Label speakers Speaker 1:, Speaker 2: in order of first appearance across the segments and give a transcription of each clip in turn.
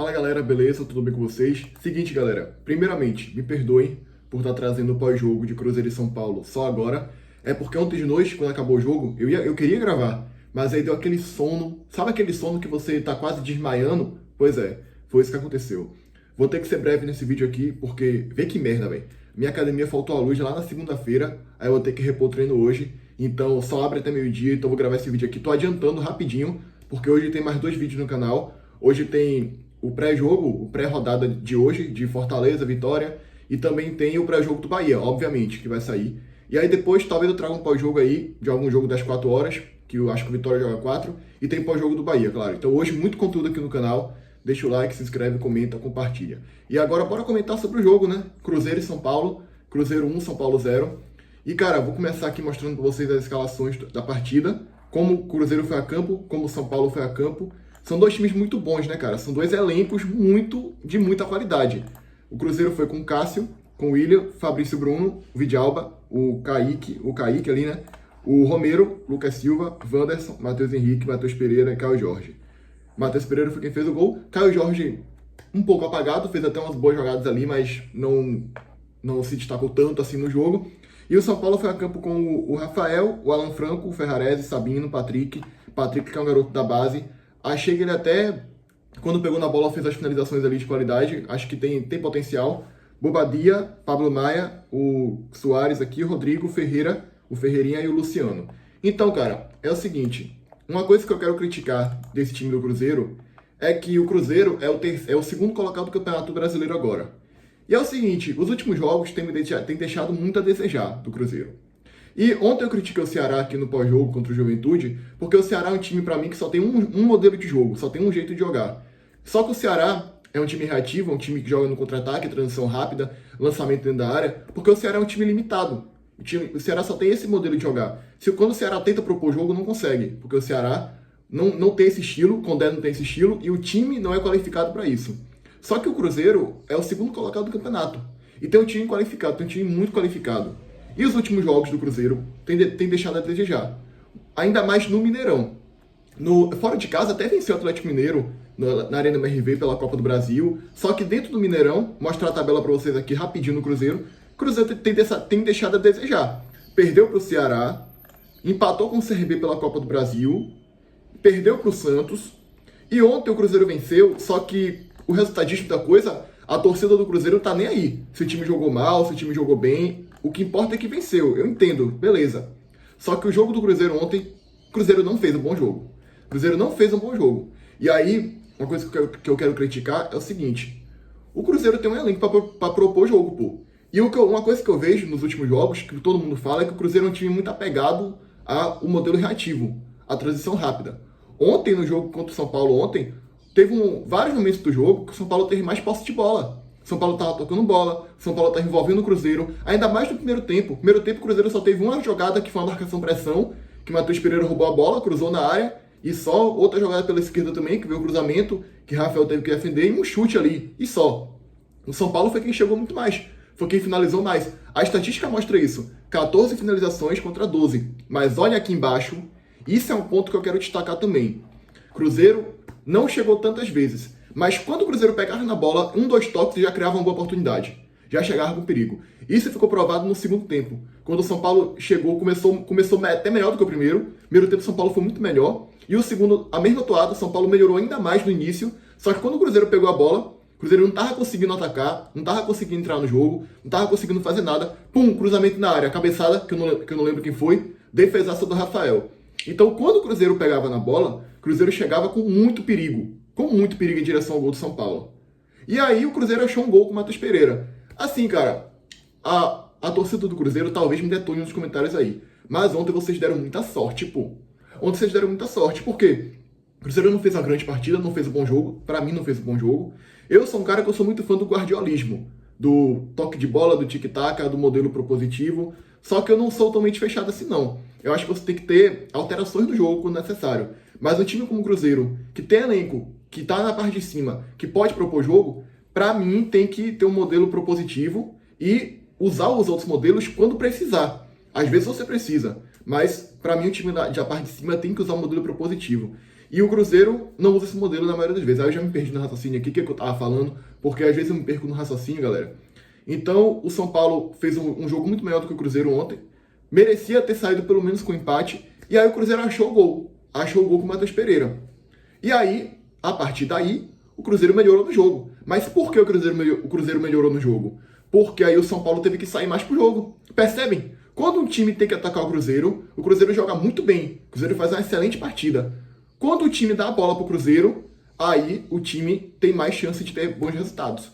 Speaker 1: Fala galera, beleza? Tudo bem com vocês? Seguinte galera, primeiramente, me perdoem por estar trazendo o pós-jogo de Cruzeiro e São Paulo só agora. É porque ontem de noite, quando acabou o jogo, eu queria gravar, mas aí deu aquele sono. Sabe aquele sono que você tá quase desmaiando? Pois é, foi isso que aconteceu. Vou ter que ser breve nesse vídeo aqui, porque vê que merda, velho. Minha academia faltou a luz lá na segunda-feira, aí eu vou ter que repor o treino hoje. Então só abre até meio-dia, então eu vou gravar esse vídeo aqui. Tô adiantando rapidinho, porque hoje tem mais 2 vídeos no canal. Hoje tem o pré-jogo, o pré-rodada de hoje, de Fortaleza, Vitória, e também tem o pré-jogo do Bahia, obviamente, que vai sair. E aí depois talvez eu traga um pós-jogo aí, de algum jogo das 4 horas, que eu acho que o Vitória joga 4, e tem pós-jogo do Bahia, claro. Então hoje muito conteúdo aqui no canal, deixa o like, se inscreve, comenta, compartilha. E agora bora comentar sobre o jogo, né? Cruzeiro e São Paulo, Cruzeiro 1, São Paulo 0. E cara, vou começar aqui mostrando para vocês as escalações da partida, como o Cruzeiro foi a campo, como o São Paulo foi a campo. São 2 times muito bons, né, cara? São 2 elencos de muita qualidade. O Cruzeiro foi com o Cássio, com o William, Fabrício Bruno, o Vidalba, o Kaique ali, né? O Romero, Lucas Silva, Wanderson, Matheus Henrique, Matheus Pereira e Caio Jorge. Matheus Pereira foi quem fez o gol. Caio Jorge, um pouco apagado, fez até umas boas jogadas ali, mas não se destacou tanto assim no jogo. E o São Paulo foi a campo com o Rafael, o Alan Franco, o Ferrarese, Sabino, Patrick, que é um garoto da base. Achei que ele até, quando pegou na bola, fez as finalizações ali de qualidade. Acho que tem potencial. Bobadia, Pablo Maia, o Soares aqui, o Rodrigo, Ferreira, o Ferreirinha e o Luciano. Então, cara, é o seguinte. Uma coisa que eu quero criticar desse time do Cruzeiro é que o Cruzeiro é o segundo colocado do Campeonato Brasileiro agora. E é o seguinte, os últimos jogos têm deixado muito a desejar do Cruzeiro. E ontem eu critiquei o Ceará aqui no pós-jogo contra o Juventude, porque o Ceará é um time, pra mim, que só tem um modelo de jogo, só tem um jeito de jogar. Só que o Ceará é um time reativo, é um time que joga no contra-ataque, transição rápida, lançamento dentro da área, porque o Ceará é um time limitado. O Ceará só tem esse modelo de jogar. Quando o Ceará tenta propor jogo, não consegue, porque o Ceará não tem esse estilo, o Condé não tem esse estilo, e o time não é qualificado para isso. Só que o Cruzeiro é o segundo colocado do campeonato. E tem um time qualificado, tem um time muito qualificado. E os últimos jogos do Cruzeiro têm deixado a desejar. Ainda mais no Mineirão. Fora de casa até venceu o Atlético Mineiro na Arena MRV pela Copa do Brasil. Só que dentro do Mineirão, mostrar a tabela para vocês aqui rapidinho no Cruzeiro. O Cruzeiro tem deixado a desejar. Perdeu para o Ceará, empatou com o CRB pela Copa do Brasil, perdeu para o Santos. E ontem o Cruzeiro venceu, só que o resultadismo da coisa, a torcida do Cruzeiro não tá nem aí. Se o time jogou mal, se o time jogou bem, o que importa é que venceu. Eu entendo, beleza. Só que o jogo do Cruzeiro ontem, o Cruzeiro não fez um bom jogo. O Cruzeiro não fez um bom jogo. E aí, uma coisa que eu quero criticar é o seguinte. O Cruzeiro tem um elenco para propor jogo, pô. E uma coisa que eu vejo nos últimos jogos, que todo mundo fala, é que o Cruzeiro é um time muito apegado ao modelo reativo, à transição rápida. Ontem, no jogo contra o São Paulo, teve vários momentos do jogo que o São Paulo teve mais posse de bola. São Paulo estava tocando bola, São Paulo estava envolvendo o Cruzeiro, ainda mais no primeiro tempo. No primeiro tempo o Cruzeiro só teve uma jogada que foi uma marcação-pressão, que o Matheus Pereira roubou a bola, cruzou na área, e só outra jogada pela esquerda também, que veio o cruzamento, que Rafael teve que defender, e um chute ali, e só. O São Paulo foi quem chegou muito mais, foi quem finalizou mais. A estatística mostra isso, 14 finalizações contra 12. Mas olha aqui embaixo, isso é um ponto que eu quero destacar também. Cruzeiro não chegou tantas vezes, mas quando o Cruzeiro pegava na bola, 2 toques já criava uma boa oportunidade. Já chegava com perigo. Isso ficou provado no segundo tempo. Quando o São Paulo chegou, começou até melhor do que o primeiro. Primeiro tempo o São Paulo foi muito melhor. E o segundo, a mesma toada, o São Paulo melhorou ainda mais no início. Só que quando o Cruzeiro pegou a bola, o Cruzeiro não estava conseguindo atacar, não estava conseguindo entrar no jogo, não estava conseguindo fazer nada. Pum, cruzamento na área, cabeçada, que eu não lembro quem foi, defesaça do Rafael. Então quando o Cruzeiro pegava na bola, o Cruzeiro chegava com muito perigo em direção ao gol do São Paulo. E aí o Cruzeiro achou um gol com o Matheus Pereira. Assim, cara, a torcida do Cruzeiro talvez me detone nos comentários aí. Mas ontem vocês deram muita sorte, pô. Ontem vocês deram muita sorte, por quê? O Cruzeiro não fez uma grande partida, não fez um bom jogo. Pra mim não fez um bom jogo. Eu sou um cara que eu sou muito fã do guardiolismo. Do toque de bola, do tic-tac, do modelo propositivo. Só que eu não sou totalmente fechado assim, não. Eu acho que você tem que ter alterações no jogo quando necessário. Mas um time como o Cruzeiro, que tem elenco, que tá na parte de cima, que pode propor jogo, pra mim tem que ter um modelo propositivo e usar os outros modelos quando precisar. Às vezes você precisa, mas pra mim o time da parte de cima tem que usar um modelo propositivo. E o Cruzeiro não usa esse modelo na maioria das vezes. Aí eu já me perdi no raciocínio aqui, o que eu tava falando, porque às vezes eu me perco no raciocínio, galera. Então, o São Paulo fez um jogo muito melhor do que o Cruzeiro ontem. Merecia ter saído pelo menos com empate. E aí o Cruzeiro achou o gol. Achou o gol com o Matheus Pereira. E aí, a partir daí, o Cruzeiro melhorou no jogo. Mas por que o Cruzeiro melhorou no jogo? Porque aí o São Paulo teve que sair mais pro jogo. Percebem? Quando um time tem que atacar o Cruzeiro joga muito bem. O Cruzeiro faz uma excelente partida. Quando o time dá a bola pro Cruzeiro, aí o time tem mais chance de ter bons resultados.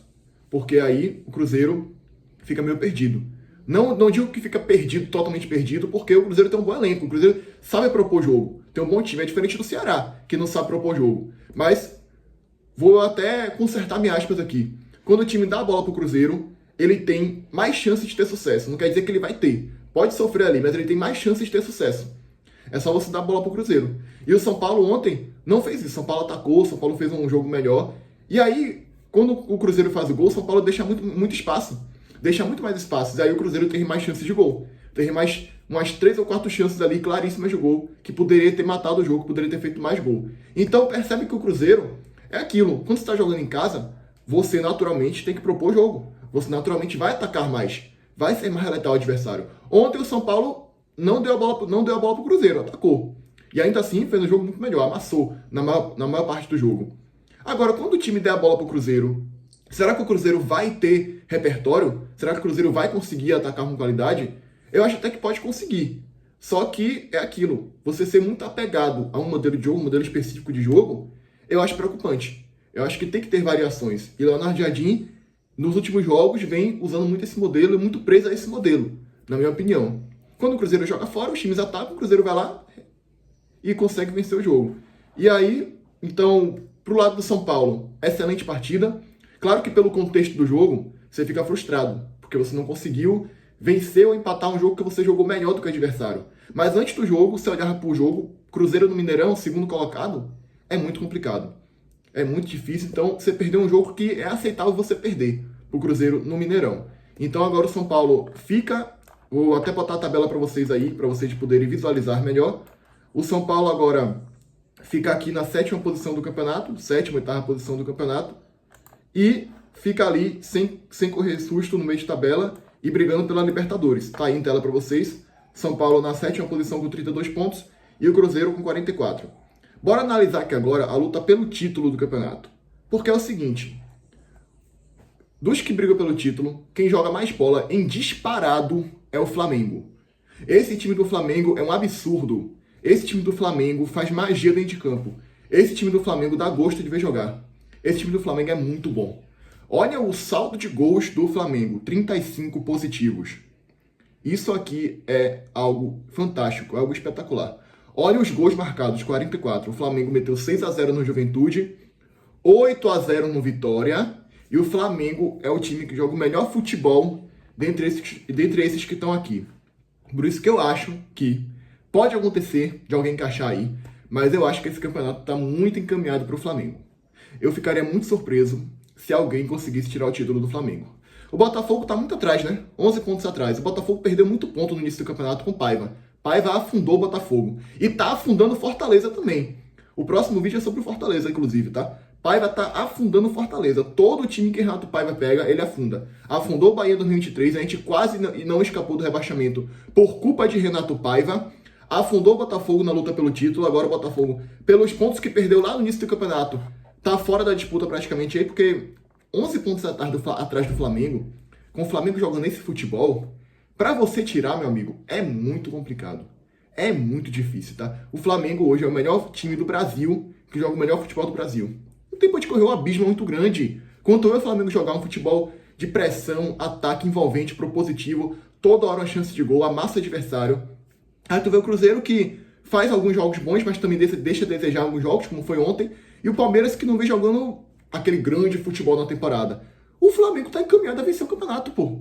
Speaker 1: Porque aí o Cruzeiro fica meio perdido. Não digo que fica perdido, totalmente perdido, porque o Cruzeiro tem um bom elenco. O Cruzeiro sabe propor jogo. Tem um bom time. É diferente do Ceará, que não sabe propor jogo. Mas vou até consertar minhas aspas aqui. Quando o time dá a bola pro Cruzeiro, ele tem mais chance de ter sucesso. Não quer dizer que ele vai ter. Pode sofrer ali, mas ele tem mais chance de ter sucesso. É só você dar a bola pro Cruzeiro. E o São Paulo ontem não fez isso. São Paulo atacou, São Paulo fez um jogo melhor. E aí, quando o Cruzeiro faz o gol, o São Paulo deixa muito espaço. Deixa muito mais espaço. E aí o Cruzeiro teve mais chances de gol. Teve mais umas 3 ou 4 chances ali claríssimas de gol, que poderia ter matado o jogo, poderia ter feito mais gol. Então percebe que o Cruzeiro é aquilo. Quando você está jogando em casa, você naturalmente tem que propor jogo. Você naturalmente vai atacar mais. Vai ser mais letal ao adversário. Ontem o São Paulo não deu a bola pro Cruzeiro, atacou. E ainda assim fez um jogo muito melhor, amassou na maior parte do jogo. Agora, quando o time der a bola pro Cruzeiro, será que o Cruzeiro vai ter repertório? Será que o Cruzeiro vai conseguir atacar com qualidade? Eu acho até que pode conseguir. Só que é aquilo. Você ser muito apegado a um modelo de jogo, um modelo específico de jogo, eu acho preocupante. Eu acho que tem que ter variações. E Leonardo Jardim, nos últimos jogos, vem usando muito esse modelo e muito preso a esse modelo, na minha opinião. Quando o Cruzeiro joga fora, os times atacam, o Cruzeiro vai lá e consegue vencer o jogo. E aí, então, pro lado do São Paulo, excelente partida. Claro que pelo contexto do jogo, você fica frustrado, porque você não conseguiu vencer ou empatar um jogo que você jogou melhor do que o adversário. Mas antes do jogo, você olhava pro jogo, Cruzeiro no Mineirão, segundo colocado, é muito complicado. É muito difícil, então você perdeu um jogo que é aceitável você perder pro Cruzeiro no Mineirão. Então agora o São Paulo fica, vou até botar a tabela para vocês aí, para vocês poderem visualizar melhor. O São Paulo agora fica aqui na 7ª posição do campeonato, 7ª, 8ª posição do campeonato, e fica ali sem correr susto no meio de tabela e brigando pela Libertadores. Tá aí em tela para vocês. São Paulo na 7ª posição com 32 pontos e o Cruzeiro com 44. Bora analisar aqui agora a luta pelo título do campeonato. Porque é o seguinte, dos que brigam pelo título, quem joga mais bola em disparado é o Flamengo. Esse time do Flamengo é um absurdo. Esse time do Flamengo faz magia dentro de campo. Esse time do Flamengo dá gosto de ver jogar. Esse time do Flamengo é muito bom. Olha o saldo de gols do Flamengo, 35 positivos. Isso aqui é algo fantástico, algo espetacular. Olha os gols marcados, 44. O Flamengo meteu 6-0 no Juventude, 8-0 no Vitória, e o Flamengo é o time que joga o melhor futebol dentre esses que estão aqui. Por isso que eu acho que pode acontecer de alguém encaixar aí, mas eu acho que esse campeonato está muito encaminhado para o Flamengo. Eu ficaria muito surpreso se alguém conseguisse tirar o título do Flamengo. O Botafogo está muito atrás, né? 11 pontos atrás. O Botafogo perdeu muito ponto no início do campeonato com Paiva. Paiva afundou o Botafogo. E tá afundando o Fortaleza também. O próximo vídeo é sobre o Fortaleza, inclusive, tá? Paiva tá afundando o Fortaleza. Todo time que Renato Paiva pega, ele afunda. Afundou o Bahia em 2023, a gente quase não escapou do rebaixamento por culpa de Renato Paiva. Afundou o Botafogo na luta pelo título. Agora o Botafogo, pelos pontos que perdeu lá no início do campeonato, tá fora da disputa praticamente aí, porque 11 pontos atrás do Flamengo, com o Flamengo jogando esse futebol, para você tirar, meu amigo, é muito complicado. É muito difícil, tá? O Flamengo hoje é o melhor time do Brasil, que joga o melhor futebol do Brasil. O tempo de correr um abismo muito grande. Quanto o Flamengo jogar um futebol de pressão, ataque envolvente, propositivo, toda hora uma chance de gol, amassa o adversário. Aí tu vê o Cruzeiro que faz alguns jogos bons, mas também deixa a desejar alguns jogos, como foi ontem. E o Palmeiras que não vem jogando aquele grande futebol na temporada. O Flamengo tá encaminhado a vencer o campeonato, pô.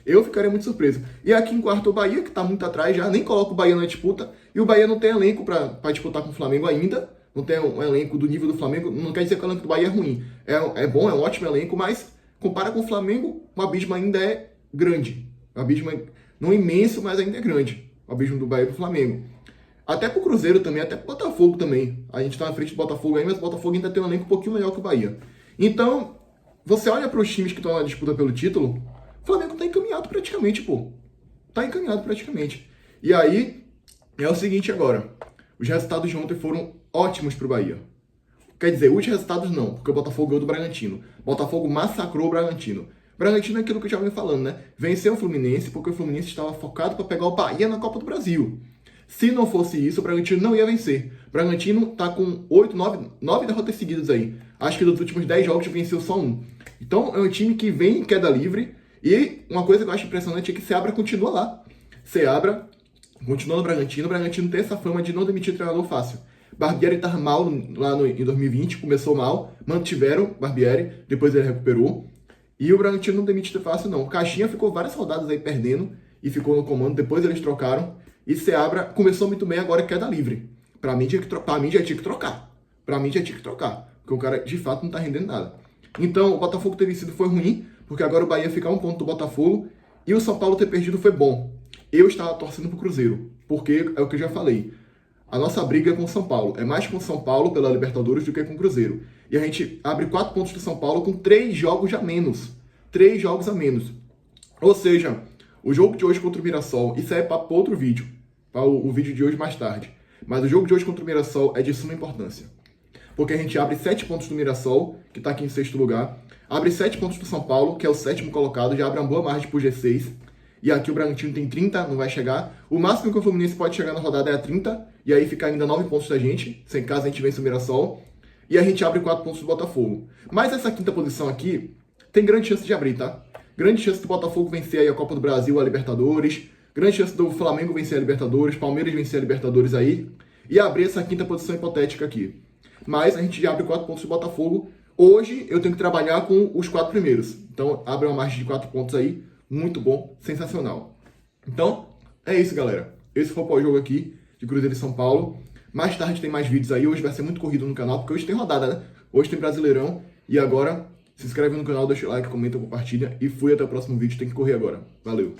Speaker 1: Eu ficaria muito surpreso. E aqui em quarto o Bahia, que tá muito atrás já, nem coloca o Bahia na disputa. E o Bahia não tem elenco pra disputar com o Flamengo ainda. Não tem um elenco do nível do Flamengo. Não quer dizer que o elenco do Bahia é ruim. É bom, é um ótimo elenco, mas compara com o Flamengo, o abismo ainda é grande. O abismo não é imenso, mas ainda é grande. O abismo do Bahia pro Flamengo. Até pro Cruzeiro também, até pro Botafogo também. A gente tá na frente do Botafogo aí, mas o Botafogo ainda tem um elenco um pouquinho melhor que o Bahia. Então, você olha para os times que estão na disputa pelo título, o Flamengo tá encaminhado praticamente, pô. Tá encaminhado praticamente. E aí, é o seguinte agora. Os resultados de ontem foram ótimos pro Bahia. Quer dizer, os resultados não, porque o Botafogo ganhou do Bragantino. O Botafogo massacrou o Bragantino. O Bragantino é aquilo que eu já venho falando, né? Venceu o Fluminense porque o Fluminense estava focado para pegar o Bahia na Copa do Brasil. Se não fosse isso, o Bragantino não ia vencer. O Bragantino tá com 9 derrotas seguidas aí. Acho que dos últimos 10 jogos venceu só um. Então é um time que vem em queda livre. E uma coisa que eu acho impressionante é que Seabra continua lá. Seabra continua no Bragantino. O Bragantino tem essa fama de não demitir treinador fácil. Barbieri estava mal lá em 2020, começou mal, mantiveram Barbieri, depois ele recuperou. E o Bragantino não demite fácil, não. O Caixinha ficou várias rodadas aí perdendo e ficou no comando, depois eles trocaram. E Seabra começou muito bem, agora queda livre. Pra mim já tinha que trocar. Porque o cara de fato não tá rendendo nada. Então o Botafogo ter vencido foi ruim, porque agora o Bahia fica a 1 ponto do Botafogo. E o São Paulo ter perdido foi bom. Eu estava torcendo pro Cruzeiro, porque é o que eu já falei. A nossa briga é com o São Paulo. É mais com o São Paulo pela Libertadores do que com o Cruzeiro. E a gente abre 4 pontos do São Paulo com 3 jogos a menos. 3 jogos a menos. Ou seja, o jogo de hoje contra o Mirassol, isso aí é para outro vídeo. Para o vídeo de hoje mais tarde. Mas o jogo de hoje contra o Mirassol é de suma importância. Porque a gente abre 7 pontos do Mirassol, que está aqui em 6º lugar. Abre 7 pontos do São Paulo, que é o 7º colocado. Já abre uma boa margem para o G6. E aqui o Bragantino tem 30, não vai chegar. O máximo que o Fluminense pode chegar na rodada é a 30. E aí fica ainda 9 pontos da gente, sem caso a gente vença o Mirassol. E a gente abre 4 pontos do Botafogo. Mas essa 5ª posição aqui tem grande chance de abrir, tá? Grande chance do Botafogo vencer aí a Copa do Brasil, a Libertadores. Grande chance do Flamengo vencer a Libertadores, Palmeiras vencer a Libertadores aí. E abrir essa 5ª posição hipotética aqui. Mas a gente já abre 4 pontos do Botafogo. Hoje eu tenho que trabalhar com os 4 primeiros. Então abre uma margem de 4 pontos aí. Muito bom, sensacional. Então, é isso, galera. Esse foi o pós-jogo aqui de Cruzeiro e São Paulo. Mais tarde tem mais vídeos aí. Hoje vai ser muito corrido no canal, porque hoje tem rodada, né? Hoje tem Brasileirão. E agora, se inscreve no canal, deixa o like, comenta, compartilha. E fui até o próximo vídeo. Tem que correr agora. Valeu!